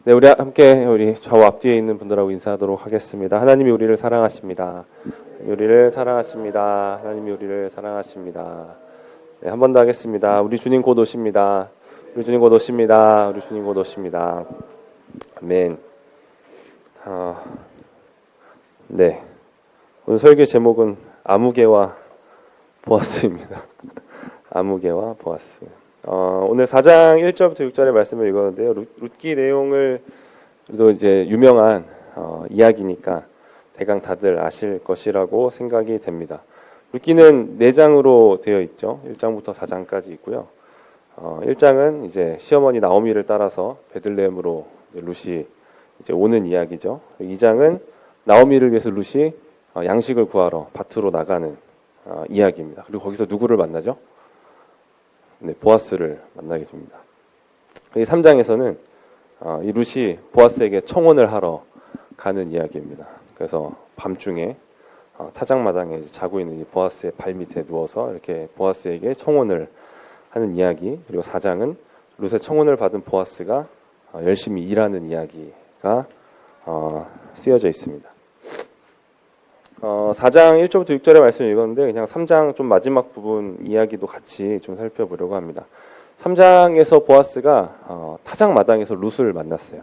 네, 우리 함께 우리 좌우 앞뒤에 있는 분들하고 인사하도록 하겠습니다. 하나님이 우리를 사랑하십니다. 우리를 사랑하십니다. 하나님이 우리를 사랑하십니다. 네, 한 번 더 하겠습니다. 우리 주님 곧 오십니다. 우리 주님 곧 오십니다. 우리 주님 곧 오십니다. 아멘. 네, 오늘 설교 제목은 아무개와 보아스입니다. 아무개와 보아스. 오늘 4장 1절부터 6절의 말씀을 읽었는데요. 룻기 내용을 또 이제 유명한 이야기니까 대강 다들 아실 것이라고 생각이 됩니다. 룻기는 4장으로 되어 있죠. 1장부터 4장까지 있고요. 1장은 이제 시어머니 나오미를 따라서 베들레헴으로 룻이 이제 오는 이야기죠. 2장은 나오미를 위해서 룻이 양식을 구하러 밭으로 나가는 이야기입니다. 그리고 거기서 누구를 만나죠? 네, 보아스를 만나게 됩니다. 3장에서는 이 룻이 보아스에게 청혼을 하러 가는 이야기입니다. 그래서 밤중에 타작마당에 자고 있는 이 보아스의 발 밑에 누워서 이렇게 보아스에게 청혼을 하는 이야기. 그리고 4장은 룻의 청혼을 받은 보아스가 열심히 일하는 이야기가 쓰여져 있습니다. 4장 1절부터 6절의 말씀을 읽었는데 그냥 3장 좀 마지막 부분 이야기도 같이 좀 살펴보려고 합니다. 3장에서 보아스가 타작마당에서 룻을 만났어요.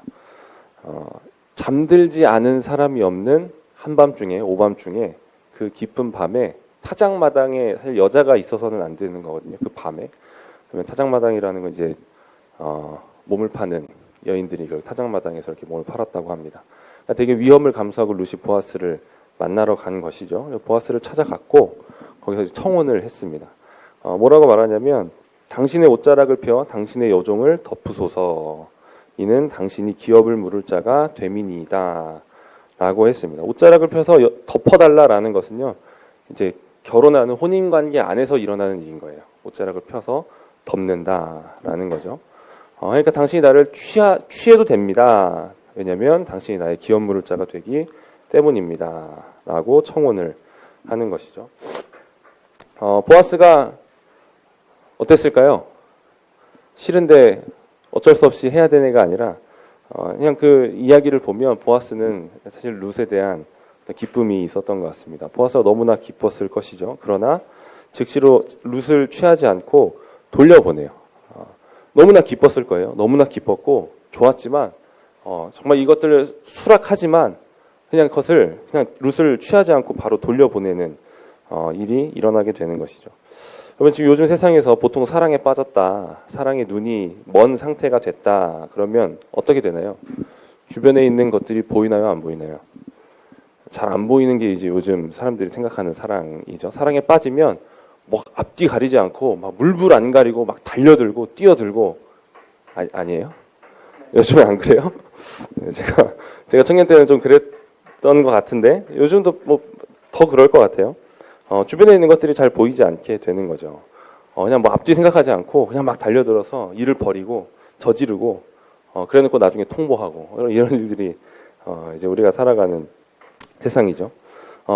잠들지 않은 사람이 없는 한밤중에 오밤중에 그 깊은 밤에 타작마당에 사실 여자가 있어서는 안 되는 거거든요. 그 밤에. 그러면 타작마당이라는 건 이제 몸을 파는 여인들이 그 타작마당에서 이렇게 몸을 팔았다고 합니다. 그러니까 되게 위험을 감수하고 룻이 보아스를 만나러 간 것이죠. 보아스를 찾아갔고 거기서 청혼을 했습니다. 뭐라고 말하냐면 당신의 옷자락을 펴 당신의 여종을 덮으소서. 이는 당신이 기업을 물을 자가 됨이니이다 라고 했습니다. 옷자락을 펴서 덮어달라라는 것은요, 이제 결혼하는 혼인관계 안에서 일어나는 일인 거예요. 옷자락을 펴서 덮는다라는 거죠. 그러니까 당신이 나를 취해도 됩니다. 왜냐하면 당신이 나의 기업 물을 자가 되기 때문입니다 라고 청혼을 하는 것이죠. 보아스가 어땠을까요? 싫은데 어쩔 수 없이 해야 되는 애가 아니라 그냥 그 이야기를 보면 보아스는 사실 룻에 대한 기쁨이 있었던 것 같습니다. 보아스가 너무나 기뻤을 것이죠. 그러나 즉시로 룻을 취하지 않고 돌려보내요. 너무나 기뻤을 거예요. 너무나 기뻤고 좋았지만 정말 이것들을 수락하지만 그냥 룻을 취하지 않고 바로 돌려보내는 일이 일어나게 되는 것이죠. 여러분 지금 요즘 세상에서 보통 사랑에 빠졌다, 사랑의 눈이 먼 상태가 됐다 그러면 어떻게 되나요? 주변에 있는 것들이 보이나요, 안 보이나요? 잘 안 보이는 게 이제 요즘 사람들이 생각하는 사랑이죠. 사랑에 빠지면 뭐 앞뒤 가리지 않고 막 물불 안 가리고 막 달려들고 뛰어들고 아니에요? 요즘에 안 그래요? 제가 청년 때는 좀 그랬던 것 같은데 요즘도 뭐 더 그럴 것 같아요. 주변에 있는 것들이 잘 보이지 않게 되는 거죠. 그냥 뭐 앞뒤 생각하지 않고 그냥 막 달려들어서 일을 버리고 저지르고 그래놓고 나중에 통보하고 이런 일들이 이제 우리가 살아가는 세상이죠.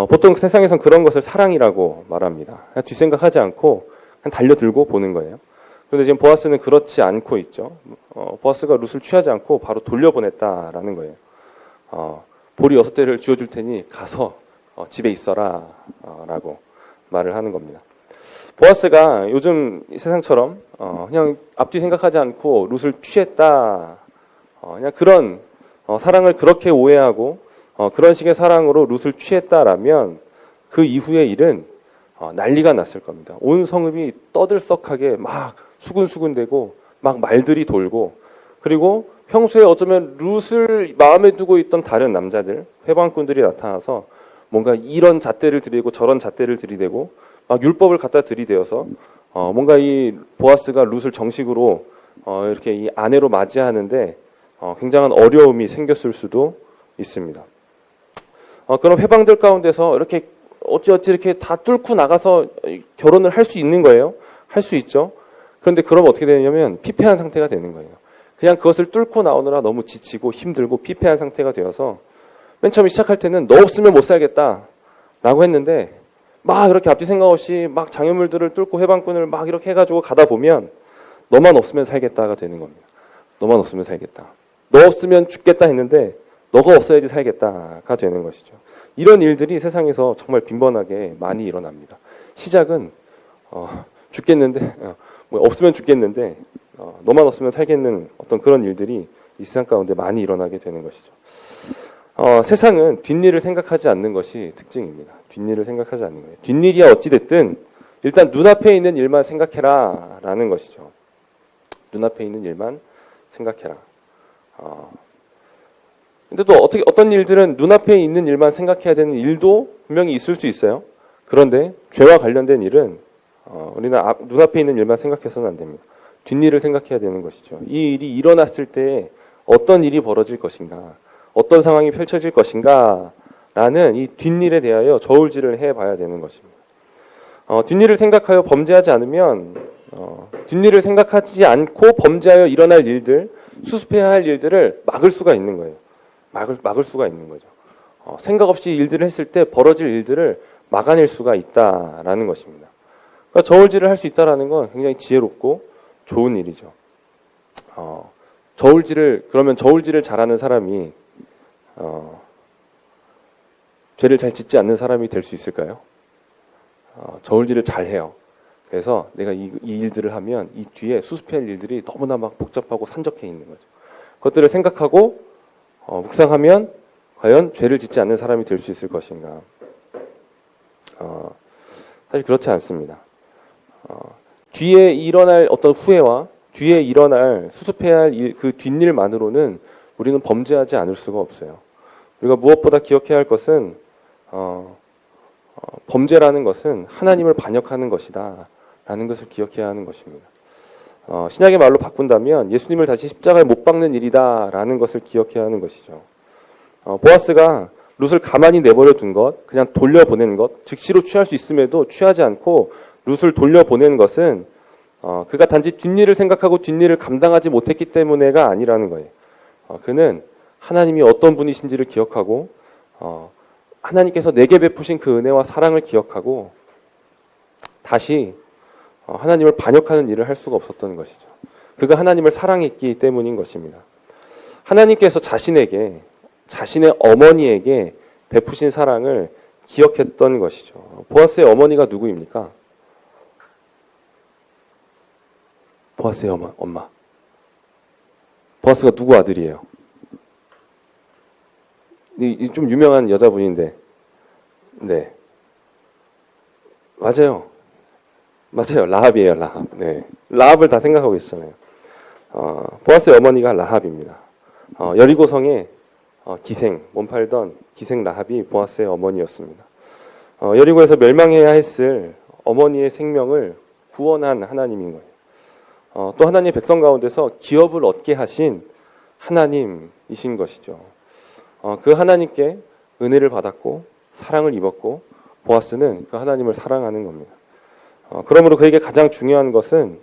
보통 세상에선 그런 것을 사랑이라고 말합니다. 그냥 뒷생각하지 않고 그냥 달려들고 보는 거예요. 그런데 지금 보아스는 그렇지 않고 있죠. 보아스가 룻을 취하지 않고 바로 돌려보냈다라는 거예요. 보리 6대를 쥐어줄 테니 가서 집에 있어라 라고 말을 하는 겁니다. 보아스가 요즘 세상처럼 그냥 앞뒤 생각하지 않고 룻을 취했다, 그냥 그런 사랑을 그렇게 오해하고 그런 식의 사랑으로 룻을 취했다라면 그 이후의 일은 난리가 났을 겁니다. 온 성읍이 떠들썩하게 막 수군수군대고 막 말들이 돌고, 그리고 평소에 어쩌면 룻을 마음에 두고 있던 다른 남자들, 회방꾼들이 나타나서 뭔가 이런 잣대를 들이대고 저런 잣대를 들이대고 막 율법을 갖다 들이대어서 뭔가 이 보아스가 룻을 정식으로 이렇게 이 아내로 맞이하는데 굉장한 어려움이 생겼을 수도 있습니다. 그런 회방들 가운데서 이렇게 어찌어찌 이렇게 다 뚫고 나가서 결혼을 할 수 있는 거예요. 할 수 있죠. 그런데 그럼 어떻게 되냐면 피폐한 상태가 되는 거예요. 그냥 그것을 뚫고 나오느라 너무 지치고 힘들고 피폐한 상태가 되어서 맨 처음에 시작할 때는 너 없으면 못 살겠다 라고 했는데 막 이렇게 앞뒤 생각 없이 막 장애물들을 뚫고 회방꾼을 막 이렇게 해가지고 가다 보면 너만 없으면 살겠다가 되는 겁니다. 너만 없으면 살겠다. 너 없으면 죽겠다 했는데 너가 없어야지 살겠다가 되는 것이죠. 이런 일들이 세상에서 정말 빈번하게 많이 일어납니다. 시작은 죽겠는데 뭐 없으면 죽겠는데 너만 없으면 살겠는 어떤 그런 일들이 이 세상 가운데 많이 일어나게 되는 것이죠. 세상은 뒷일을 생각하지 않는 것이 특징입니다. 뒷일을 생각하지 않는 거예요. 뒷일이야 어찌됐든 일단 눈앞에 있는 일만 생각해라 라는 것이죠. 눈앞에 있는 일만 생각해라. 근데 또 어떤 일들은 눈앞에 있는 일만 생각해야 되는 일도 분명히 있을 수 있어요. 그런데 죄와 관련된 일은 우리는 눈앞에 있는 일만 생각해서는 안 됩니다. 뒷일을 생각해야 되는 것이죠. 이 일이 일어났을 때 어떤 일이 벌어질 것인가, 어떤 상황이 펼쳐질 것인가 라는 이 뒷일에 대하여 저울질을 해봐야 되는 것입니다. 뒷일을 생각하여 범죄하지 않으면 뒷일을 생각하지 않고 범죄하여 일어날 일들, 수습해야 할 일들을 막을 수가 있는 거예요. 막을 수가 있는 거죠. 생각 없이 일들을 했을 때 벌어질 일들을 막아낼 수가 있다라는 것입니다. 그러니까 저울질을 할 수 있다라는 건 굉장히 지혜롭고 좋은 일이죠. 그러면 저울질을 잘하는 사람이 죄를 잘 짓지 않는 사람이 될 수 있을까요? 저울질을 잘 해요. 그래서 내가 이 일들을 하면 이 뒤에 수습해야 할 일들이 너무나 막 복잡하고 산적해 있는 거죠. 그것들을 생각하고 묵상하면 과연 죄를 짓지 않는 사람이 될 수 있을 것인가? 사실 그렇지 않습니다. 뒤에 일어날 어떤 후회와 뒤에 일어날 수습해야 할 일, 그 뒷일만으로는 우리는 범죄하지 않을 수가 없어요. 우리가 무엇보다 기억해야 할 것은 범죄라는 것은 하나님을 반역하는 것이다 라는 것을 기억해야 하는 것입니다. 신약의 말로 바꾼다면 예수님을 다시 십자가에 못 박는 일이다 라는 것을 기억해야 하는 것이죠. 보아스가 룻을 가만히 내버려 둔 것, 그냥 돌려보낸 것, 즉시로 취할 수 있음에도 취하지 않고 룻을 돌려보낸 것은 그가 단지 뒷일을 생각하고 뒷일을 감당하지 못했기 때문에가 아니라는 거예요. 그는 하나님이 어떤 분이신지를 기억하고 하나님께서 내게 베푸신 그 은혜와 사랑을 기억하고 다시 하나님을 반역하는 일을 할 수가 없었던 것이죠. 그가 하나님을 사랑했기 때문인 것입니다. 하나님께서 자신의 어머니에게 베푸신 사랑을 기억했던 것이죠. 보아스의 어머니가 누구입니까? 보아스의 엄마. 보아스가 누구 아들이에요? 좀 유명한 여자분인데, 네. 맞아요. 라합이에요, 라합. 네. 라합을 다 생각하고 있잖아요. 보아스의 어머니가 라합입니다. 여리고성의 몸 팔던 기생 라합이 보아스의 어머니였습니다. 여리고에서 멸망해야 했을 어머니의 생명을 구원한 하나님인 거예요. 또 하나님의 백성 가운데서 기업을 얻게 하신 하나님이신 것이죠. 그 하나님께 은혜를 받았고 사랑을 입었고 보아스는 그 하나님을 사랑하는 겁니다. 그러므로 그에게 가장 중요한 것은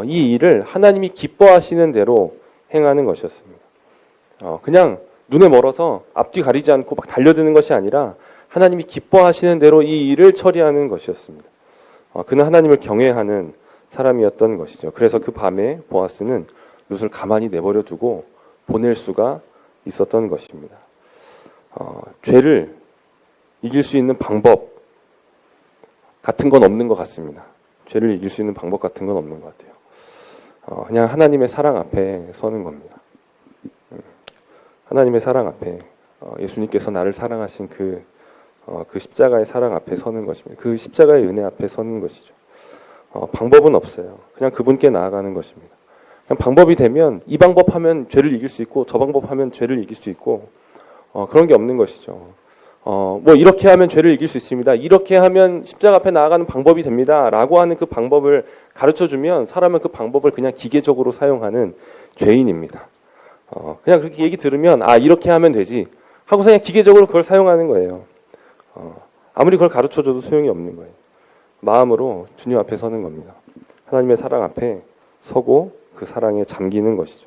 이 일을 하나님이 기뻐하시는 대로 행하는 것이었습니다. 그냥 눈에 멀어서 앞뒤 가리지 않고 막 달려드는 것이 아니라 하나님이 기뻐하시는 대로 이 일을 처리하는 것이었습니다. 그는 하나님을 경외하는 사람이었던 것이죠. 그래서 그 밤에 보아스는 룻을 가만히 내버려 두고 보낼 수가 있었던 것입니다. 죄를 이길 수 있는 방법 같은 건 없는 것 같습니다. 죄를 이길 수 있는 방법 같은 건 없는 것 같아요. 그냥 하나님의 사랑 앞에 서는 겁니다. 하나님의 사랑 앞에 예수님께서 나를 사랑하신 그 십자가의 사랑 앞에 서는 것입니다. 그 십자가의 은혜 앞에 서는 것이죠. 방법은 없어요. 그냥 그분께 나아가는 것입니다. 그냥 방법이 되면 이 방법 하면 죄를 이길 수 있고 저 방법 하면 죄를 이길 수 있고 그런 게 없는 것이죠. 뭐 이렇게 하면 죄를 이길 수 있습니다. 이렇게 하면 십자가 앞에 나아가는 방법이 됩니다. 라고 하는 그 방법을 가르쳐주면 사람은 그 방법을 그냥 기계적으로 사용하는 죄인입니다. 그냥 그렇게 얘기 들으면 이렇게 하면 되지 하고 그냥 기계적으로 그걸 사용하는 거예요. 아무리 그걸 가르쳐줘도 소용이 없는 거예요. 마음으로 주님 앞에 서는 겁니다. 하나님의 사랑 앞에 서고 그 사랑에 잠기는 것이죠.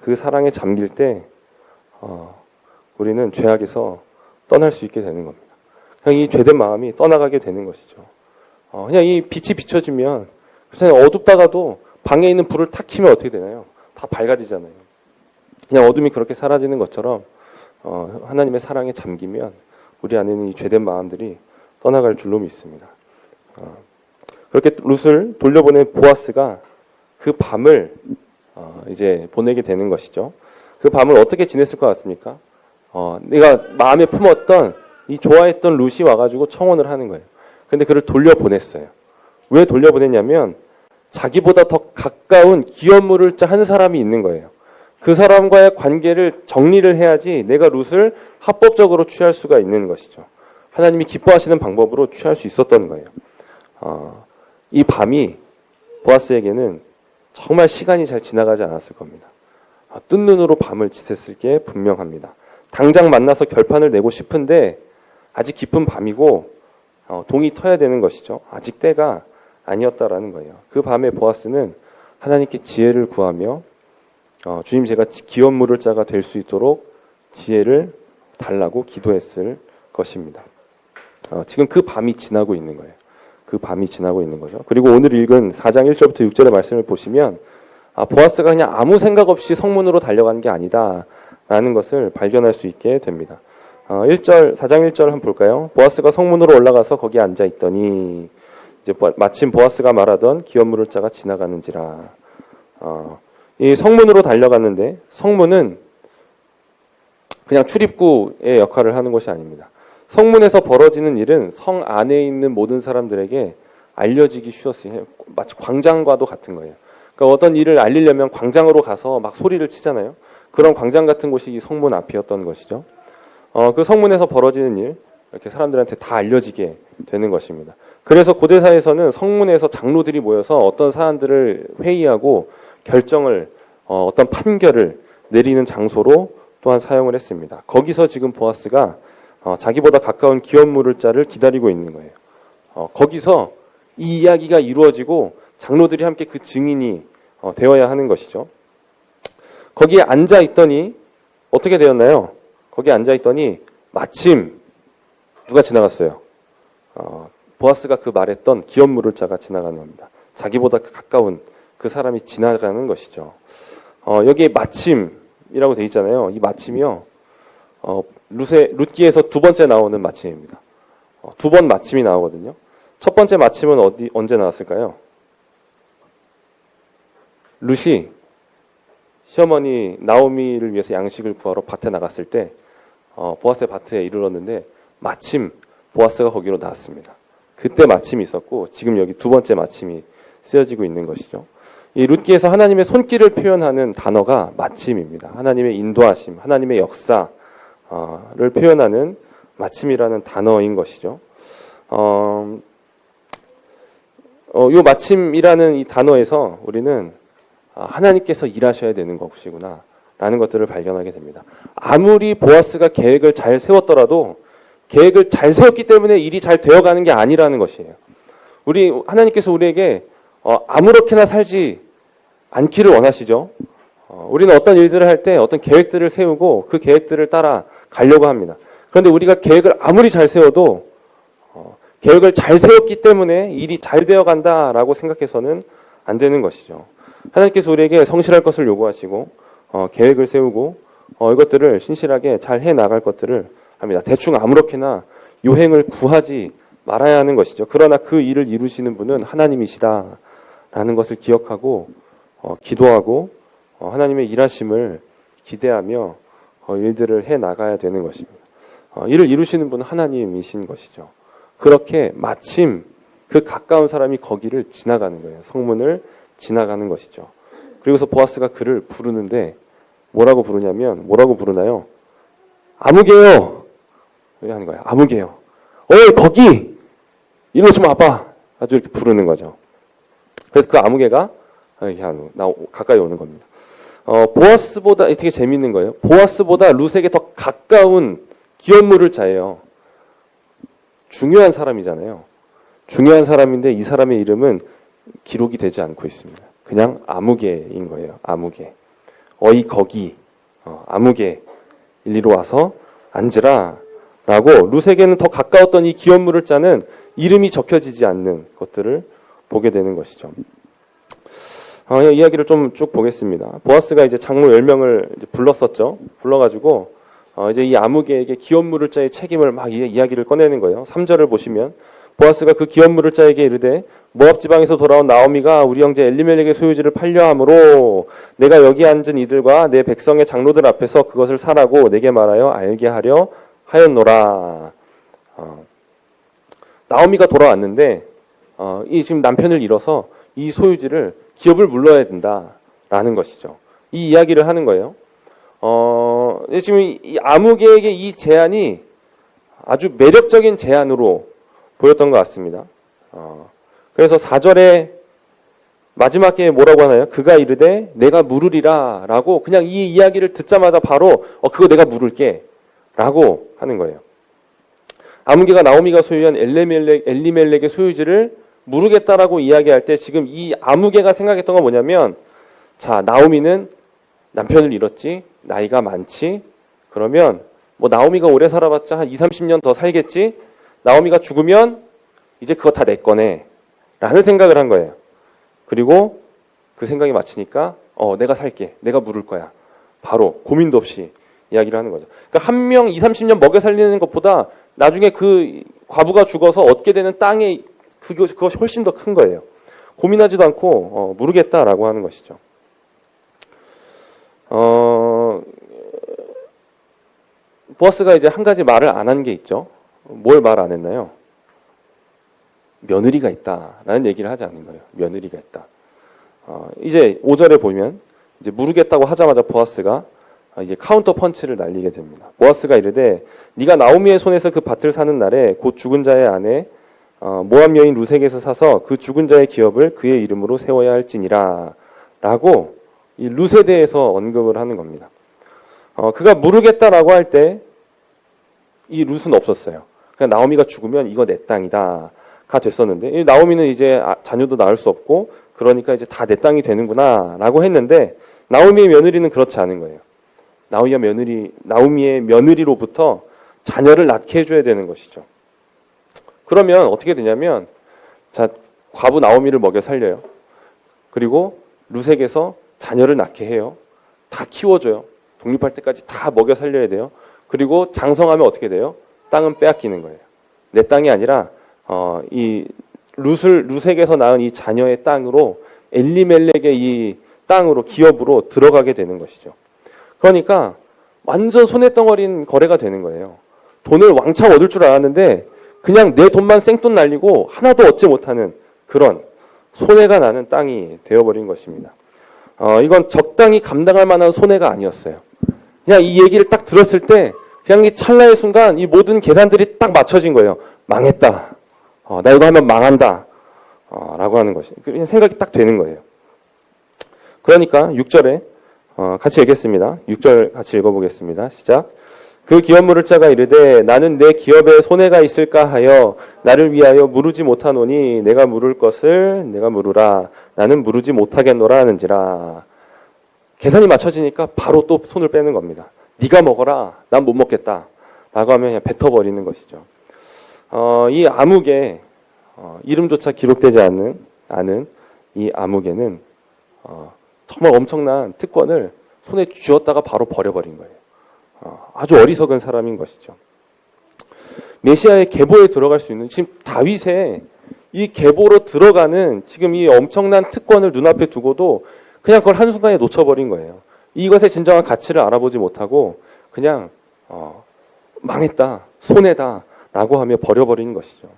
그 사랑에 잠길 때 우리는 죄악에서 떠날 수 있게 되는 겁니다. 그냥 이 죄된 마음이 떠나가게 되는 것이죠. 그냥 이 빛이 비춰지면 그냥 어둡다가도 방에 있는 불을 탁 켜면 어떻게 되나요? 다 밝아지잖아요. 그냥 어둠이 그렇게 사라지는 것처럼 하나님의 사랑에 잠기면 우리 안에는 이 죄된 마음들이 떠나갈 줄로 믿습니다. 그렇게 룻을 돌려보낸 보아스가 그 밤을 이제 보내게 되는 것이죠. 그 밤을 어떻게 지냈을 것 같습니까? 내가 마음에 품었던 이 좋아했던 룻이 와가지고 청혼을 하는 거예요. 근데 그를 돌려보냈어요. 왜 돌려보냈냐면 자기보다 더 가까운 기업물을 한 사람이 있는 거예요. 그 사람과의 관계를 정리를 해야지 내가 룻을 합법적으로 취할 수가 있는 것이죠. 하나님이 기뻐하시는 방법으로 취할 수 있었던 거예요. 이 밤이 보아스에게는 정말 시간이 잘 지나가지 않았을 겁니다. 뜬 눈으로 밤을 지샜을 게 분명합니다. 당장 만나서 결판을 내고 싶은데 아직 깊은 밤이고 동이 터야 되는 것이죠. 아직 때가 아니었다라는 거예요. 그 밤에 보아스는 하나님께 지혜를 구하며 주님 제가 기업물을 자가 될 수 있도록 지혜를 달라고 기도했을 것입니다. 지금 그 밤이 지나고 있는 거예요. 그 밤이 지나고 있는 거죠. 그리고 오늘 읽은 4장 1절부터 6절의 말씀을 보시면 보아스가 그냥 아무 생각 없이 성문으로 달려가는 게 아니다라는 것을 발견할 수 있게 됩니다. 4장 1절 한번 볼까요? 보아스가 성문으로 올라가서 거기에 앉아 있더니 이제 마침 보아스가 말하던 기업물을 자가 지나가는지라. 이 성문으로 달려갔는데 성문은 그냥 출입구의 역할을 하는 것이 아닙니다. 성문에서 벌어지는 일은 성 안에 있는 모든 사람들에게 알려지기 쉬웠어요. 마치 광장과도 같은 거예요. 그러니까 어떤 일을 알리려면 광장으로 가서 막 소리를 치잖아요. 그런 광장 같은 곳이 이 성문 앞이었던 것이죠. 그 성문에서 벌어지는 일, 이렇게 사람들한테 다 알려지게 되는 것입니다. 그래서 고대사에서는 성문에서 장로들이 모여서 어떤 사안들을 회의하고 결정을 어떤 판결을 내리는 장소로 또한 사용을 했습니다. 거기서 지금 보아스가 자기보다 가까운 기업물을 자를 기다리고 있는 거예요. 거기서 이 이야기가 이루어지고 장로들이 함께 그 증인이 되어야 하는 것이죠. 거기에 앉아 있더니 어떻게 되었나요? 거기에 앉아 있더니 마침 누가 지나갔어요? 보아스가 그 말했던 기업물을 자가 지나가는 겁니다. 자기보다 가까운 그 사람이 지나가는 것이죠. 여기에 마침이라고 되어 있잖아요. 이 마침이요. 룻기에서 두 번째 나오는 마침입니다. 두 번 마침이 나오거든요. 첫 번째 마침은 언제 나왔을까요? 룻이 시어머니 나오미를 위해서 양식을 구하러 밭에 나갔을 때 보아스의 밭에 이르렀는데 마침 보아스가 거기로 나왔습니다. 그때 마침이 있었고 지금 여기 두 번째 마침이 쓰여지고 있는 것이죠. 이 룻기에서 하나님의 손길을 표현하는 단어가 마침입니다. 하나님의 인도하심, 하나님의 역사를 표현하는 마침이라는 단어인 것이죠. 이 마침이라는 이 단어에서 우리는 하나님께서 일하셔야 되는 것이구나 라는 것들을 발견하게 됩니다. 아무리 보아스가 계획을 잘 세웠더라도 계획을 잘 세웠기 때문에 일이 잘 되어가는 게 아니라는 것이에요. 하나님께서 우리에게 아무렇게나 살지 않기를 원하시죠. 우리는 어떤 일들을 할 때 어떤 계획들을 세우고 그 계획들을 따라 가려고 합니다. 그런데 우리가 계획을 아무리 잘 세워도 계획을 잘 세웠기 때문에 일이 잘 되어간다라고 생각해서는 안 되는 것이죠. 하나님께서 우리에게 성실할 것을 요구하시고 계획을 세우고 이것들을 신실하게 잘 해나갈 것들을 합니다. 대충 아무렇게나 요행을 구하지 말아야 하는 것이죠. 그러나 그 일을 이루시는 분은 하나님이시다라는 것을 기억하고 기도하고 하나님의 일하심을 기대하며 일들을 해나가야 되는 것입니다. 이를 이루시는 분은 하나님이신 것이죠. 그렇게 마침 그 가까운 사람이 거기를 지나가는 거예요. 성문을 지나가는 것이죠. 그리고서 보아스가 그를 부르는데 뭐라고 부르나요? 아무개요. 왜 하는 거예요? 아무개요. 거기 일로 좀 와봐. 아주 이렇게 부르는 거죠. 그래서 그 아무개가 이렇게 가까이 오는 겁니다. 보아스보다 되게 재밌는 거예요. 보아스보다 룻에게 더 가까운 기업물을 자예요. 중요한 사람이잖아요. 중요한 사람인데 이 사람의 이름은 기록이 되지 않고 있습니다. 그냥 아무개인 거예요. 아무개. 거기 아무개 일리로 와서 앉으라 라고 룻에게는 더 가까웠던 이 기업물을 짜는 이름이 적혀지지 않는 것들을 보게 되는 것이죠. 이야기를 좀 쭉 보겠습니다. 보아스가 이제 장로 10명을 이제 불렀었죠. 불러가지고 이제 이 아무개에게 기업 물을 자의 책임을 막 이야기를 꺼내는 거예요. 3절을 보시면 보아스가 그 기업 물을 자에게 이르되 모압 지방에서 돌아온 나오미가 우리 형제 엘리멜렉의 소유지를 팔려 함으로 내가 여기 앉은 이들과 내 백성의 장로들 앞에서 그것을 사라고 내게 말하여 알게 하려 하였노라. 나오미가 돌아왔는데 이 지금 남편을 잃어서 이 소유지를 기업을 물러야 된다라는 것이죠. 이 이야기를 하는 거예요. 지금 이 아무개에게 이 제안이 아주 매력적인 제안으로 보였던 것 같습니다. 그래서 4절에 마지막에 뭐라고 하나요? 그가 이르되 내가 물으리라 라고 그냥 이 이야기를 듣자마자 바로 그거 내가 물을게 라고 하는 거예요. 아무개가 나오미가 소유한 엘리멜렉의 소유지를 물으겠다라고 이야기할 때 지금 이 아무개가 생각했던 건 뭐냐면 자, 나오미는 남편을 잃었지, 나이가 많지, 그러면 뭐 나오미가 오래 살아봤자 한 20-30년 더 살겠지, 나오미가 죽으면 이제 그거 다 내 거네 라는 생각을 한 거예요. 그리고 그 생각이 마치니까 내가 살게, 내가 물을 거야, 바로 고민도 없이 이야기를 하는 거죠. 그러니까 한 명 20-30년 먹여 살리는 것보다 나중에 그 과부가 죽어서 얻게 되는 땅의 그것이 훨씬 더 큰 거예요. 고민하지도 않고 물으겠다라고 하는 것이죠. 보아스가 이제 한 가지 말을 안 한 게 있죠. 뭘 말 안 했나요? 며느리가 있다라는 얘기를 하지 않은 거예요. 며느리가 있다. 이제 5절에 보면 이제 물으겠다고 하자마자 보아스가 이제 카운터 펀치를 날리게 됩니다. 보아스가 이르되 네가 나오미의 손에서 그 밭을 사는 날에 곧 죽은 자의 아내 모압 여인 루색에서 사서 그 죽은 자의 기업을 그의 이름으로 세워야 할지니라 라고 이 룻에 대해서 언급을 하는 겁니다. 그가 물으겠다라고 할 때 이 룻은 없었어요. 그냥 나오미가 죽으면 이거 내 땅이다가 됐었는데 이 나오미는 이제 자녀도 낳을 수 없고 그러니까 이제 다 내 땅이 되는구나라고 했는데 나오미의 며느리는 그렇지 않은 거예요. 나오미의 며느리로부터 자녀를 낳게 해줘야 되는 것이죠. 그러면 어떻게 되냐면 자, 과부 나오미를 먹여 살려요. 그리고 룻에게서 자녀를 낳게 해요. 다 키워줘요. 독립할 때까지 다 먹여 살려야 돼요. 그리고 장성하면 어떻게 돼요? 땅은 빼앗기는 거예요. 내 땅이 아니라 이 룻에게서 낳은 이 자녀의 땅으로 엘리멜렉의 이 땅으로 기업으로 들어가게 되는 것이죠. 그러니까 완전 손해덩어리인 거래가 되는 거예요. 돈을 왕창 얻을 줄 알았는데 그냥 내 돈만 생돈 날리고 하나도 얻지 못하는 그런 손해가 나는 땅이 되어버린 것입니다. 이건 적당히 감당할 만한 손해가 아니었어요. 그냥 이 얘기를 딱 들었을 때 그냥 이 찰나의 순간 이 모든 계산들이 딱 맞춰진 거예요. 망했다. 나 이거 하면 망한다. 라고 하는 것이 그냥 생각이 딱 되는 거예요. 그러니까 6절에 같이 읽겠습니다. 6절 같이 읽어보겠습니다. 시작. 그 기업 물을 자가 이르되 나는 내 기업에 손해가 있을까 하여 나를 위하여 물으지 못하노니 내가 물을 것을 내가 물으라. 나는 물으지 못하겠노라 하는지라. 계산이 맞춰지니까 바로 또 손을 빼는 겁니다. 네가 먹어라. 난 못 먹겠다. 라고 하면 그냥 뱉어버리는 것이죠. 이 아무개 이름조차 기록되지 않은 이 아무개는 정말 엄청난 특권을 손에 쥐었다가 바로 버려버린 거예요. 아주 어리석은 사람인 것이죠. 메시아의 계보에 들어갈 수 있는 지금 다윗의 이 계보로 들어가는 지금 이 엄청난 특권을 눈앞에 두고도 그냥 그걸 한순간에 놓쳐버린 거예요. 이것의 진정한 가치를 알아보지 못하고 그냥 망했다, 손해다 라고 하며 버려버린 것이죠.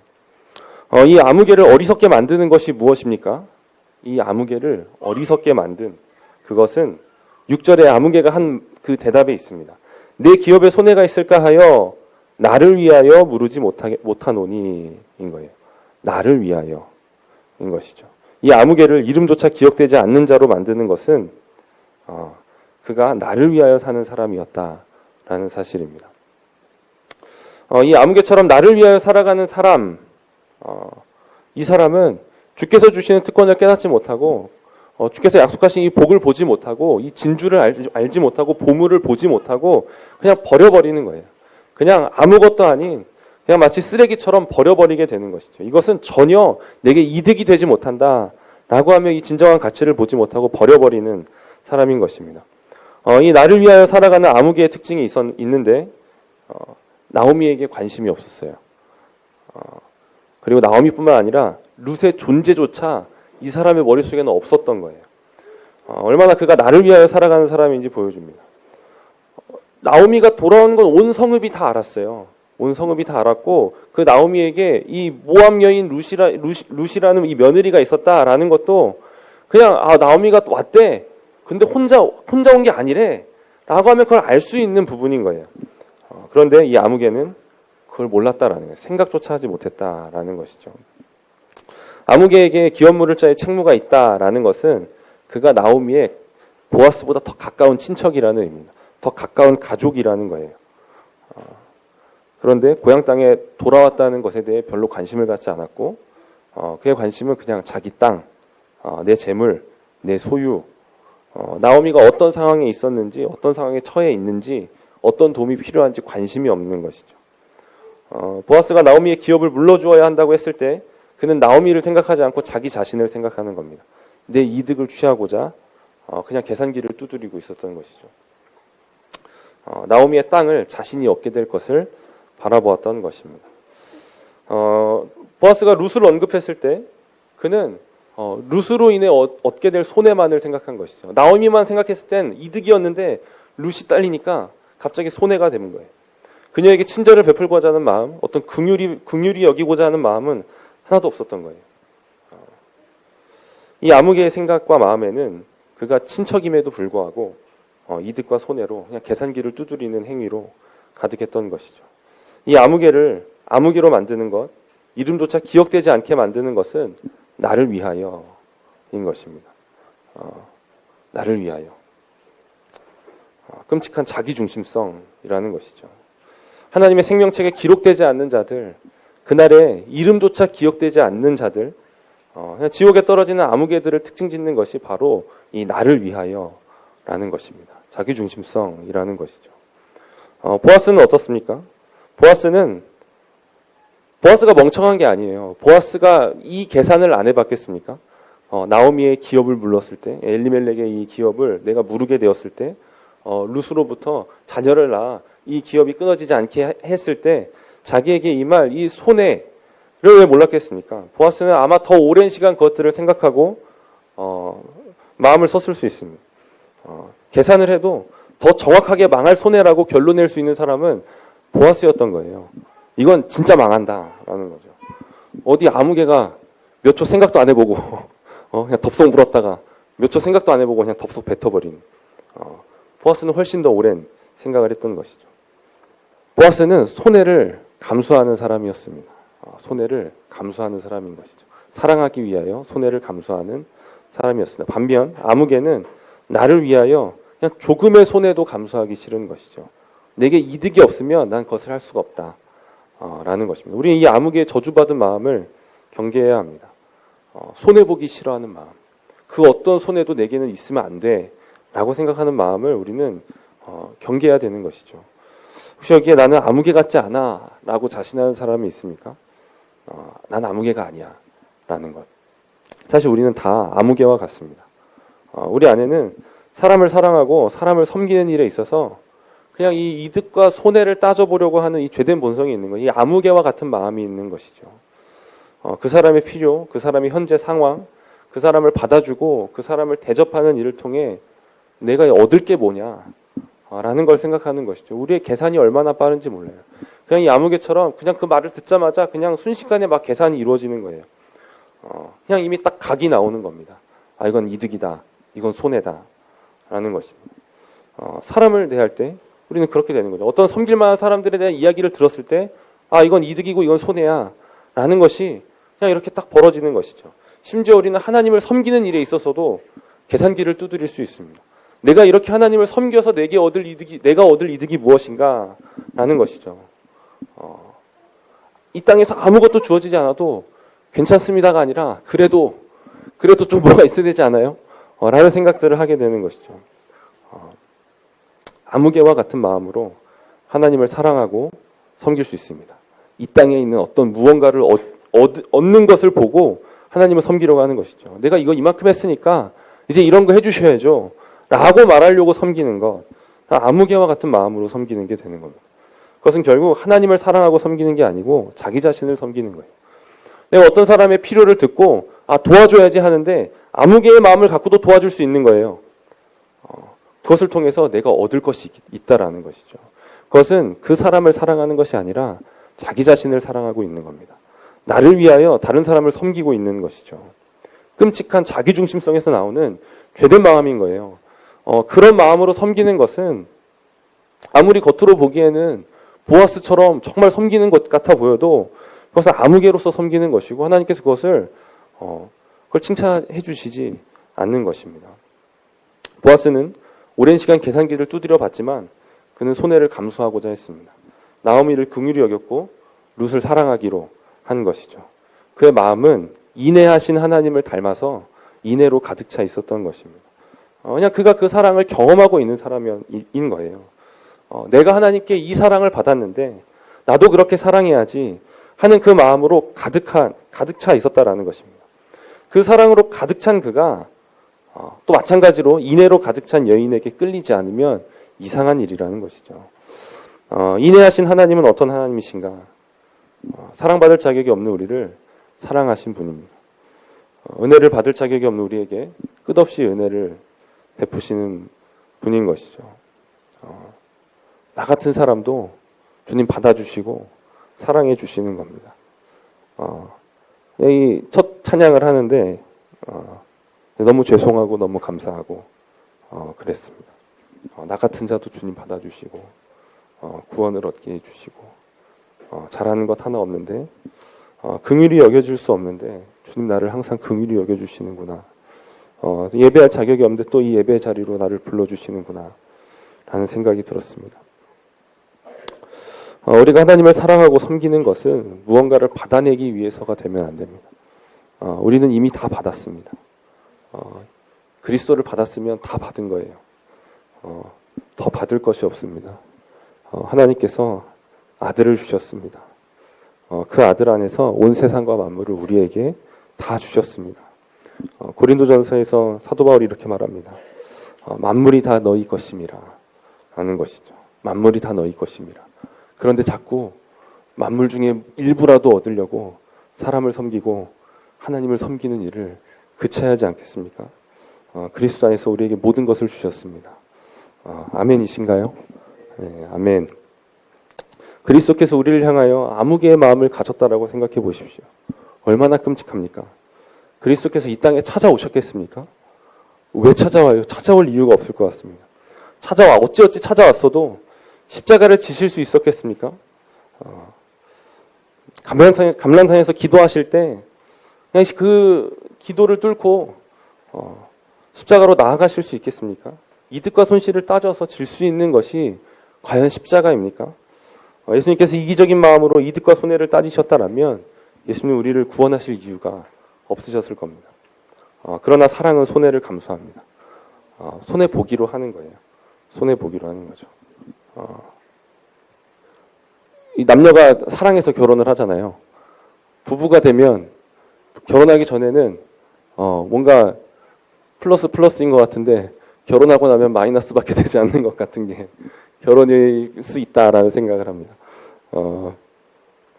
이 아무개를 어리석게 만드는 것이 무엇입니까? 이 아무개를 어리석게 만든 그것은 6절에 아무개가 한 그 대답에 있습니다. 내 기업에 손해가 있을까 하여 나를 위하여 물으지 못하노니 인 거예요. 나를 위하여 인 것이죠. 이 아무개를 이름조차 기억되지 않는 자로 만드는 것은 그가 나를 위하여 사는 사람이었다라는 사실입니다. 이 아무개처럼 나를 위하여 살아가는 사람, 이 사람은 주께서 주시는 특권을 깨닫지 못하고 주께서 약속하신 이 복을 보지 못하고 이 진주를 알지 못하고 보물을 보지 못하고 그냥 버려버리는 거예요. 그냥 아무것도 아닌 그냥 마치 쓰레기처럼 버려버리게 되는 것이죠. 이것은 전혀 내게 이득이 되지 못한다라고 라고 하면 이 진정한 가치를 보지 못하고 버려버리는 사람인 것입니다. 이 나를 위하여 살아가는 아무개의 특징이 있는데 나오미에게 관심이 없었어요. 그리고 나오미뿐만 아니라 룻의 존재조차 이 사람의 머릿속에는 없었던 거예요. 얼마나 그가 나를 위하여 살아가는 사람인지 보여줍니다. 나오미가 돌아온 건 온 성읍이 다 알았어요. 온 성읍이 다 알았고 그 나오미에게 이 모압 여인 룻이라는 이 며느리가 있었다라는 것도 그냥 나오미가 왔대. 근데 혼자 온 게 아니래. 라고 하면 그걸 알 수 있는 부분인 거예요. 그런데 이 아무개는 그걸 몰랐다라는 거예요. 생각조차 하지 못했다라는 것이죠. 아무개에게 기업물을 자의 책무가 있다라는 것은 그가 나오미의 보아스보다 더 가까운 친척이라는 의미입니다. 더 가까운 가족이라는 거예요. 그런데 고향 땅에 돌아왔다는 것에 대해 별로 관심을 갖지 않았고 그의 관심은 그냥 자기 땅, 내 재물, 내 소유, 나오미가 어떤 상황에 있었는지, 어떤 상황에 처해 있는지, 어떤 도움이 필요한지 관심이 없는 것이죠. 보아스가 나오미의 기업을 물러주어야 한다고 했을 때 그는 나오미를 생각하지 않고 자기 자신을 생각하는 겁니다. 내 이득을 취하고자 그냥 계산기를 두드리고 있었던 것이죠. 나오미의 땅을 자신이 얻게 될 것을 바라보았던 것입니다. 보아스가 룻을 언급했을 때 그는 룻으로 인해 얻게 될 손해만을 생각한 것이죠. 나오미만 생각했을 땐 이득이었는데 룻이 딸리니까 갑자기 손해가 되는 거예요. 그녀에게 친절을 베풀고자 하는 마음, 어떤 긍휼히 여기고자 하는 마음은 하나도 없었던 거예요. 이 아무개의 생각과 마음에는 그가 친척임에도 불구하고 이득과 손해로 그냥 계산기를 두드리는 행위로 가득했던 것이죠. 이 아무개를 아무개로 만드는 것, 이름조차 기억되지 않게 만드는 것은 나를 위하여인 것입니다. 나를 위하여. 끔찍한 자기중심성이라는 것이죠. 하나님의 생명책에 기록되지 않는 자들, 그날의 이름조차 기억되지 않는 자들, 그냥 지옥에 떨어지는 아무개들을 특징 짓는 것이 바로 이 나를 위하여라는 것입니다. 자기중심성이라는 것이죠. 보아스는 어떻습니까? 보아스가 멍청한 게 아니에요. 보아스가 이 계산을 안 해봤겠습니까? 나오미의 기업을 물렀을 때, 엘리멜렉의 이 기업을 내가 무르게 되었을 때, 룻으로부터 자녀를 낳아 이 기업이 끊어지지 않게 했을 때 자기에게 임할 이 손해를 왜 몰랐겠습니까? 보아스는 아마 더 오랜 시간 그것들을 생각하고 마음을 썼을 수 있습니다. 계산을 해도 더 정확하게 망할 손해라고 결론낼 수 있는 사람은 보아스였던 거예요. 이건 진짜 망한다라는 거죠. 어디 아무개가 몇 초 생각도 안 해보고 그냥 덥석 물었다가 몇 초 생각도 안 해보고 그냥 덥석 뱉어버린 보아스는 훨씬 더 오랜 생각을 했던 것이죠. 보아스는 손해를 감수하는 사람이었습니다. 손해를 감수하는 사람인 것이죠. 사랑하기 위하여 손해를 감수하는 사람이었습니다. 반면 아무개는 나를 위하여 그냥 조금의 손해도 감수하기 싫은 것이죠. 내게 이득이 없으면 난 그것을 할 수가 없다. 라는 것입니다. 우리는 이 아무개의 저주받은 마음을 경계해야 합니다. 손해보기 싫어하는 마음. 그 어떤 손해도 내게는 있으면 안 돼. 라고 생각하는 마음을 우리는 경계해야 되는 것이죠. 혹시 여기에 나는 아무개 같지 않아. 라고 자신하는 사람이 있습니까? 난 아무개가 아니야. 라는 것. 사실 우리는 다 아무개와 같습니다. 우리 안에는 사람을 사랑하고 사람을 섬기는 일에 있어서 그냥 이 이득과 손해를 따져보려고 하는 이 죄된 본성이 있는 거예요. 이 아무개와 같은 마음이 있는 것이죠. 그 사람의 필요, 그 사람의 현재 상황, 그 사람을 받아주고 그 사람을 대접하는 일을 통해 내가 얻을 게 뭐냐 라는 걸 생각하는 것이죠. 우리의 계산이 얼마나 빠른지 몰라요. 그냥 이 아무개처럼 그냥 그 말을 듣자마자 그냥 순식간에 막 계산이 이루어지는 거예요. 그냥 이미 딱 각이 나오는 겁니다. 이건 이득이다. 이건 손해다. 라는 것입니다. 사람을 대할 때 우리는 그렇게 되는 거죠. 어떤 섬길 만한 사람들에 대한 이야기를 들었을 때 이건 이득이고 이건 손해야 라는 것이 그냥 이렇게 딱 벌어지는 것이죠. 심지어 우리는 하나님을 섬기는 일에 있어서도 계산기를 두드릴 수 있습니다. 내가 이렇게 하나님을 섬겨서 내가 얻을 이득이 무엇인가 라는 것이죠. 이 땅에서 아무것도 주어지지 않아도 괜찮습니다가 아니라 그래도 좀 뭐가 있어야 되지 않아요? 라는 생각들을 하게 되는 것이죠. 아무개와 같은 마음으로 하나님을 사랑하고 섬길 수 있습니다. 이 땅에 있는 어떤 무언가를 얻는 것을 보고 하나님을 섬기려고 하는 것이죠. 내가 이거 이만큼 했으니까 이제 이런 거 해주셔야죠 라고 말하려고 섬기는 것, 아무개와 같은 마음으로 섬기는 게 되는 겁니다. 그것은 결국 하나님을 사랑하고 섬기는 게 아니고 자기 자신을 섬기는 거예요. 내가 어떤 사람의 필요를 듣고 도와줘야지 하는데 아무개의 마음을 갖고도 도와줄 수 있는 거예요. 그것을 통해서 내가 얻을 것이 있다라는 것이죠. 그것은 그 사람을 사랑하는 것이 아니라 자기 자신을 사랑하고 있는 겁니다. 나를 위하여 다른 사람을 섬기고 있는 것이죠. 끔찍한 자기중심성에서 나오는 죄된 마음인 거예요. 그런 마음으로 섬기는 것은 아무리 겉으로 보기에는 보아스처럼 정말 섬기는 것 같아 보여도 그것은 아무개로서 섬기는 것이고 하나님께서 그걸 칭찬해 주시지 않는 것입니다. 보아스는 오랜 시간 계산기를 두드려 봤지만 그는 손해를 감수하고자 했습니다. 나오미를 긍휼히 여겼고 룻을 사랑하기로 한 것이죠. 그의 마음은 인애하신 하나님을 닮아서 인애로 가득 차 있었던 것입니다. 그냥 그가 그 사랑을 경험하고 있는 사람인 거예요. 내가 하나님께 이 사랑을 받았는데 나도 그렇게 사랑해야지 하는 그 마음으로 가득 차 있었다라는 것입니다. 그 사랑으로 가득 찬 그가 또 마찬가지로 인애로 가득 찬 여인에게 끌리지 않으면 이상한 일이라는 것이죠. 인애하신 하나님은 어떤 하나님이신가? 사랑받을 자격이 없는 우리를 사랑하신 분입니다. 은혜를 받을 자격이 없는 우리에게 끝없이 은혜를 베푸시는 분인 것이죠. 나 같은 사람도 주님 받아주시고 사랑해 주시는 겁니다. 이 첫 찬양을 하는데 너무 죄송하고 너무 감사하고 그랬습니다. 나 같은 자도 주님 받아주시고 구원을 얻게 해주시고 잘하는 것 하나 없는데 긍휼히 여겨줄 수 없는데 주님 나를 항상 긍휼히 여겨주시는구나. 예배할 자격이 없는데 또 이 예배 자리로 나를 불러주시는구나 라는 생각이 들었습니다. 우리가 하나님을 사랑하고 섬기는 것은 무언가를 받아내기 위해서가 되면 안 됩니다. 우리는 이미 다 받았습니다. 그리스도를 받았으면 다 받은 거예요. 더 받을 것이 없습니다. 하나님께서 아들을 주셨습니다. 그 아들 안에서 온 세상과 만물을 우리에게 다 주셨습니다. 고린도전서에서 사도 바울이 이렇게 말합니다. 만물이 다 너희 것임이라 하는 것이죠. 만물이 다 너희 것임이라. 그런데 자꾸 만물 중에 일부라도 얻으려고 사람을 섬기고 하나님을 섬기는 일을 그쳐야지 않겠습니까? 그리스도 안에서 우리에게 모든 것을 주셨습니다. 아멘이신가요? 네, 아멘. 그리스도께서 우리를 향하여 아무개의 마음을 가졌다라고 생각해 보십시오. 얼마나 끔찍합니까? 그리스도께서 이 땅에 찾아오셨겠습니까? 왜 찾아와요? 찾아올 이유가 없을 것 같습니다. 어찌어찌 찾아왔어도 십자가를 지실 수 있었겠습니까? 감람산에서 기도하실 때 그냥 그 기도를 뚫고 십자가로 나아가실 수 있겠습니까? 이득과 손실을 따져서 질 수 있는 것이 과연 십자가입니까? 예수님께서 이기적인 마음으로 이득과 손해를 따지셨다라면 예수님 우리를 구원하실 이유가 없으셨을 겁니다. 그러나 사랑은 손해를 감수합니다. 손해 보기로 하는 거예요. 손해 보기로 하는 거죠. 이 남녀가 사랑해서 결혼을 하잖아요. 부부가 되면 결혼하기 전에는 뭔가 플러스인 것 같은데 결혼하고 나면 마이너스밖에 되지 않는 것 같은 게 결혼일 수 있다라는 생각을 합니다.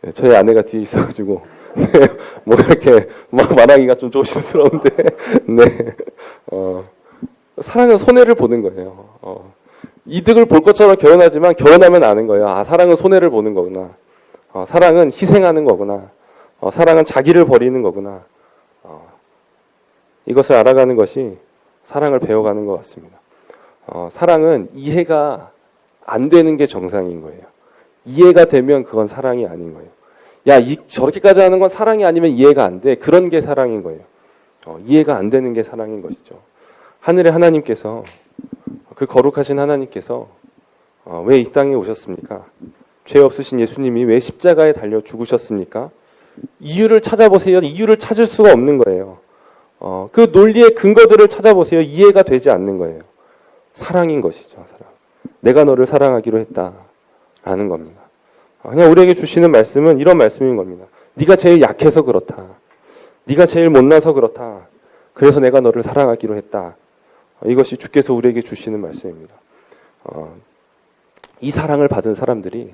네, 저희 아내가 뒤에 있어가지고 뭐 이렇게 막 말하기가 좀 조심스러운데 네, 사랑은 손해를 보는 거예요. 이득을 볼 것처럼 결혼하지만 결혼하면 아는 거예요. 사랑은 손해를 보는 거구나. 사랑은 희생하는 거구나. 사랑은 자기를 버리는 거구나. 이것을 알아가는 것이 사랑을 배워가는 것 같습니다. 사랑은 이해가 안 되는 게 정상인 거예요. 이해가 되면 그건 사랑이 아닌 거예요. 저렇게까지 하는 건 사랑이 아니면 이해가 안 돼. 그런 게 사랑인 거예요. 이해가 안 되는 게 사랑인 것이죠. 하늘의 하나님께서 그 거룩하신 하나님께서 왜 이 땅에 오셨습니까? 죄 없으신 예수님이 왜 십자가에 달려 죽으셨습니까? 이유를 찾아보세요. 이유를 찾을 수가 없는 거예요. 그 논리의 근거들을 찾아보세요. 이해가 되지 않는 거예요. 사랑인 것이죠. 사랑. 내가 너를 사랑하기로 했다라는 겁니다. 그냥 우리에게 주시는 말씀은 이런 말씀인 겁니다. 네가 제일 약해서 그렇다. 네가 제일 못나서 그렇다. 그래서 내가 너를 사랑하기로 했다. 이것이 주께서 우리에게 주시는 말씀입니다. 이 사랑을 받은 사람들이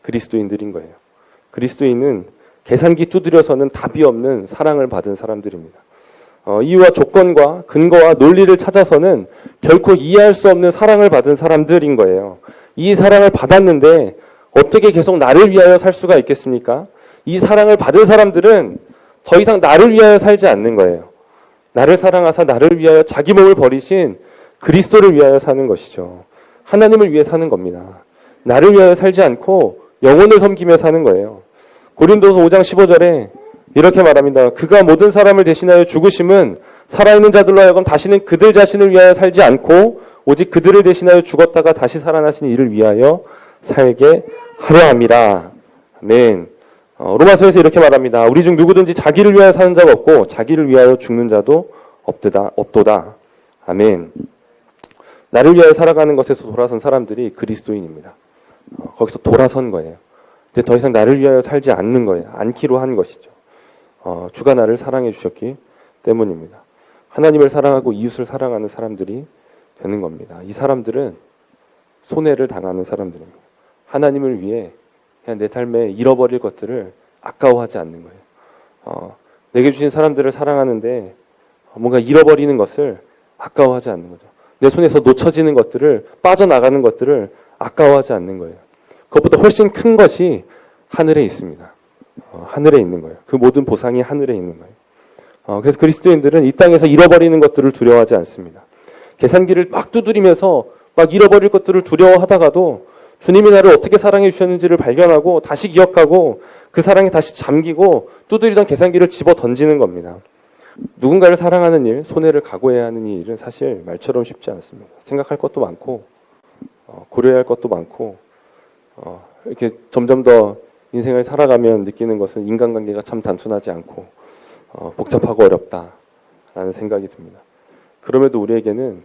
그리스도인들인 거예요. 그리스도인은 계산기 두드려서는 답이 없는 사랑을 받은 사람들입니다. 이유와 조건과 근거와 논리를 찾아서는 결코 이해할 수 없는 사랑을 받은 사람들인 거예요. 이 사랑을 받았는데 어떻게 계속 나를 위하여 살 수가 있겠습니까? 이 사랑을 받은 사람들은 더 이상 나를 위하여 살지 않는 거예요. 나를 사랑하사 나를 위하여 자기 몸을 버리신 그리스도를 위하여 사는 것이죠. 하나님을 위해 사는 겁니다. 나를 위하여 살지 않고 영혼을 섬기며 사는 거예요. 고린도서 5장 15절에 이렇게 말합니다. 그가 모든 사람을 대신하여 죽으심은 살아있는 자들로 하여금 다시는 그들 자신을 위하여 살지 않고 오직 그들을 대신하여 죽었다가 다시 살아나신 이를 위하여 살게 하려 함이라. 아멘. 로마서에서 이렇게 말합니다. 우리 중 누구든지 자기를 위하여 사는 자가 없고 자기를 위하여 죽는 자도 없도다. 아멘. 나를 위하여 살아가는 것에서 돌아선 사람들이 그리스도인입니다. 거기서 돌아선 거예요. 근데 더 이상 나를 위하여 살지 않는 거예요. 않기로 한 것이죠. 주가 나를 사랑해 주셨기 때문입니다. 하나님을 사랑하고 이웃을 사랑하는 사람들이 되는 겁니다. 이 사람들은 손해를 당하는 사람들입니다. 하나님을 위해 그냥 내 삶에 잃어버릴 것들을 아까워하지 않는 거예요. 내게 주신 사람들을 사랑하는데 뭔가 잃어버리는 것을 아까워하지 않는 거죠. 내 손에서 놓쳐지는 것들을, 빠져나가는 것들을 아까워하지 않는 거예요. 그것보다 훨씬 큰 것이 하늘에 있습니다. 하늘에 있는 거예요. 그 모든 보상이 하늘에 있는 거예요. 그래서 그리스도인들은 이 땅에서 잃어버리는 것들을 두려워하지 않습니다. 계산기를 막 두드리면서 막 잃어버릴 것들을 두려워하다가도 주님이 나를 어떻게 사랑해 주셨는지를 발견하고 다시 기억하고 그 사랑에 다시 잠기고 두드리던 계산기를 집어 던지는 겁니다. 누군가를 사랑하는 일, 손해를 각오해야 하는 이 일은 사실 말처럼 쉽지 않습니다. 생각할 것도 많고 고려해야 할 것도 많고 이렇게 점점 더 인생을 살아가면 느끼는 것은 인간관계가 참 단순하지 않고 복잡하고 어렵다라는 생각이 듭니다. 그럼에도 우리에게는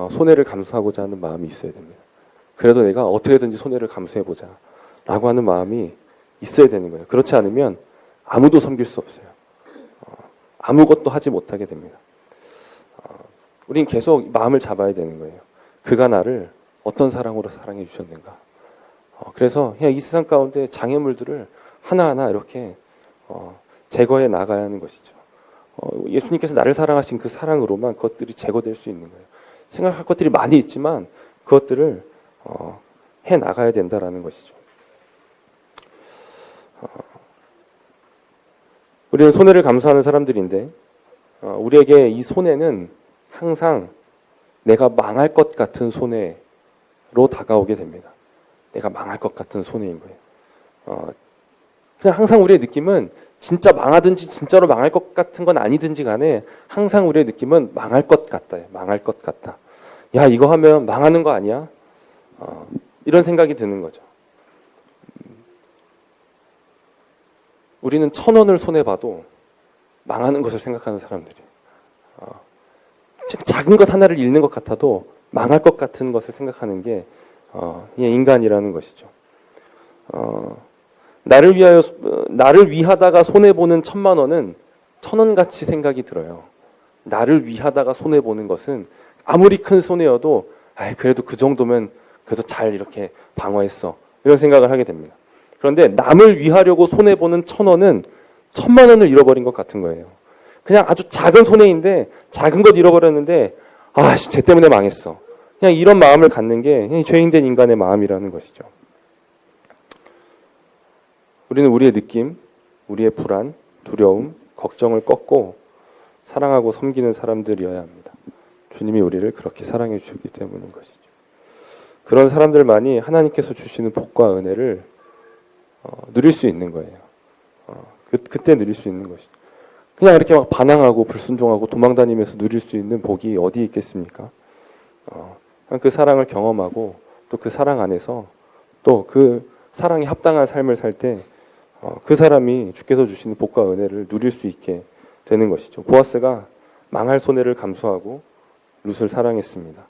손해를 감수하고자 하는 마음이 있어야 됩니다. 그래도 내가 어떻게든지 손해를 감수해보자 라고 하는 마음이 있어야 되는 거예요. 그렇지 않으면 아무도 섬길 수 없어요. 아무것도 하지 못하게 됩니다. 우린 계속 마음을 잡아야 되는 거예요. 그가 나를 어떤 사랑으로 사랑해 주셨는가. 그래서 그냥 이 세상 가운데 장애물들을 하나하나 이렇게 제거해 나가야 하는 것이죠. 예수님께서 나를 사랑하신 그 사랑으로만 그것들이 제거될 수 있는 거예요. 생각할 것들이 많이 있지만 그것들을 해 나가야 된다라는 것이죠. 우리는 손해를 감수하는 사람들인데 우리에게 이 손해는 항상 내가 망할 것 같은 손해로 다가오게 됩니다. 내가 망할 것 같은 손해인 거예요. 그냥 항상 우리의 느낌은 진짜 망하든지 진짜로 망할 것 같은 건 아니든지 간에 항상 우리의 느낌은 망할 것 같다. 망할 것 같다. 야, 이거 하면 망하는 거 아니야? 이런 생각이 드는 거죠. 우리는 1,000원을 손해봐도 망하는 것을 생각하는 사람들이에요. 작은 것 하나를 잃는 것 같아도 망할 것 같은 것을 생각하는 게 인간이라는 것이죠. 나를 위하다가 손해보는 1,000만 원은 1,000원 같이 생각이 들어요. 나를 위하다가 손해보는 것은 아무리 큰 손해여도 그래도 그 정도면 그래도 잘 이렇게 방어했어. 이런 생각을 하게 됩니다. 그런데 남을 위하려고 손해보는 1,000원은 1,000만 원을 잃어버린 것 같은 거예요. 그냥 아주 작은 손해인데 작은 것 잃어버렸는데 쟤 때문에 망했어. 그냥 이런 마음을 갖는 게 죄인된 인간의 마음이라는 것이죠. 우리는 우리의 느낌, 우리의 불안, 두려움, 걱정을 꺾고 사랑하고 섬기는 사람들이어야 합니다. 주님이 우리를 그렇게 사랑해 주셨기 때문인 것이죠. 그런 사람들만이 하나님께서 주시는 복과 은혜를 누릴 수 있는 거예요. 그때 누릴 수 있는 것이죠. 그냥 이렇게 막 반항하고 불순종하고 도망다니면서 누릴 수 있는 복이 어디 있겠습니까? 그 사랑을 경험하고 또 그 사랑 안에서 또 그 사랑에 합당한 삶을 살 때 그 사람이 주께서 주시는 복과 은혜를 누릴 수 있게 되는 것이죠. 보아스가 망할 손해를 감수하고 룻을 사랑했습니다.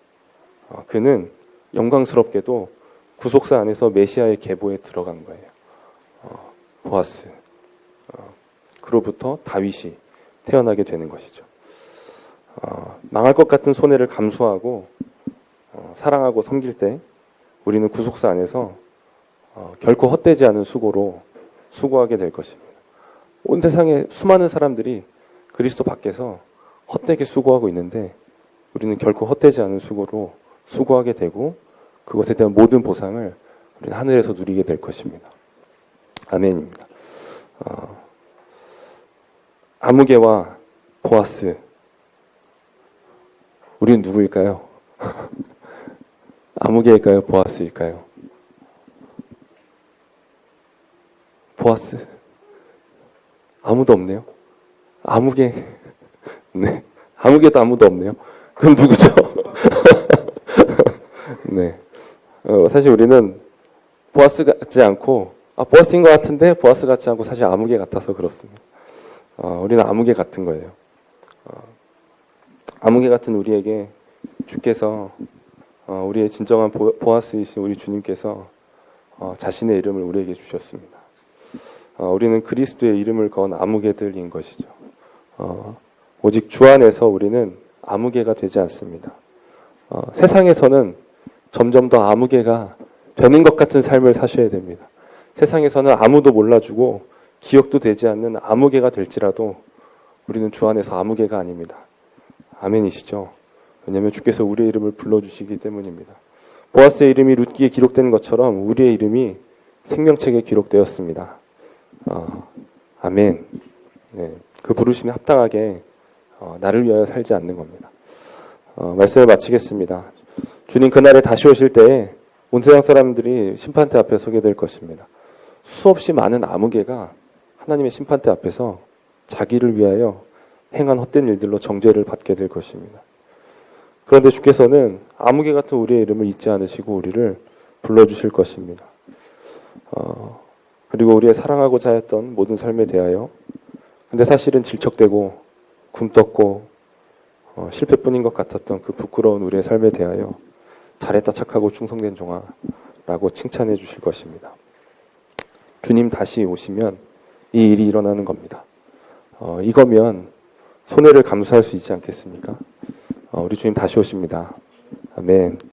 그는 영광스럽게도 구속사 안에서 메시아의 계보에 들어간 거예요. 보아스. 그로부터 다윗이 태어나게 되는 것이죠. 망할 것 같은 손해를 감수하고 사랑하고 섬길 때 우리는 구속사 안에서 결코 헛되지 않은 수고로 수고하게 될 것입니다. 온 세상에 수많은 사람들이 그리스도 밖에서 헛되게 수고하고 있는데 우리는 결코 헛되지 않은 수고로 수고하게 되고 그것에 대한 모든 보상을 우리는 하늘에서 누리게 될 것입니다. 아멘입니다. 아무개와 보아스, 우리는 누구일까요? 아무개일까요? 보아스일까요? 보아스? 아무도 없네요. 아무개, 네. 아무개도 아무도 없네요. 그럼 누구죠? 네. 사실 우리는 보아스 같지 않고, 보아스인 것 같은데 보아스 같지 않고 사실 아무개 같아서 그렇습니다. 우리는 아무개 같은 거예요. 아무개 같은 우리에게 주께서 우리의 진정한 보아스이신 우리 주님께서 자신의 이름을 우리에게 주셨습니다. 우리는 그리스도의 이름을 건 아무개들인 것이죠. 오직 주 안에서 우리는 아무개가 되지 않습니다. 세상에서는 점점 더 아무개가 되는 것 같은 삶을 사셔야 됩니다. 세상에서는 아무도 몰라주고 기억도 되지 않는 아무개가 될지라도 우리는 주 안에서 아무개가 아닙니다. 아멘이시죠? 왜냐하면 주께서 우리의 이름을 불러주시기 때문입니다. 보아스의 이름이 룻기에 기록된 것처럼 우리의 이름이 생명책에 기록되었습니다. 아멘. 네, 그 부르심에 합당하게 나를 위하여 살지 않는 겁니다. 말씀을 마치겠습니다. 주님 그날에 다시 오실 때에 온 세상 사람들이 심판대 앞에 서게 될 것입니다. 수없이 많은 아무개가 하나님의 심판대 앞에서 자기를 위하여 행한 헛된 일들로 정죄를 받게 될 것입니다. 그런데 주께서는 아무개 같은 우리의 이름을 잊지 않으시고 우리를 불러주실 것입니다. 그리고 우리의 사랑하고자 했던 모든 삶에 대하여 근데 사실은 질척대고 굼떴고 실패뿐인 것 같았던 그 부끄러운 우리의 삶에 대하여 잘했다 착하고 충성된 종아라고 칭찬해 주실 것입니다. 주님 다시 오시면 이 일이 일어나는 겁니다. 이거면 손해를 감수할 수 있지 않겠습니까? 우리 주님 다시 오십니다. 아멘.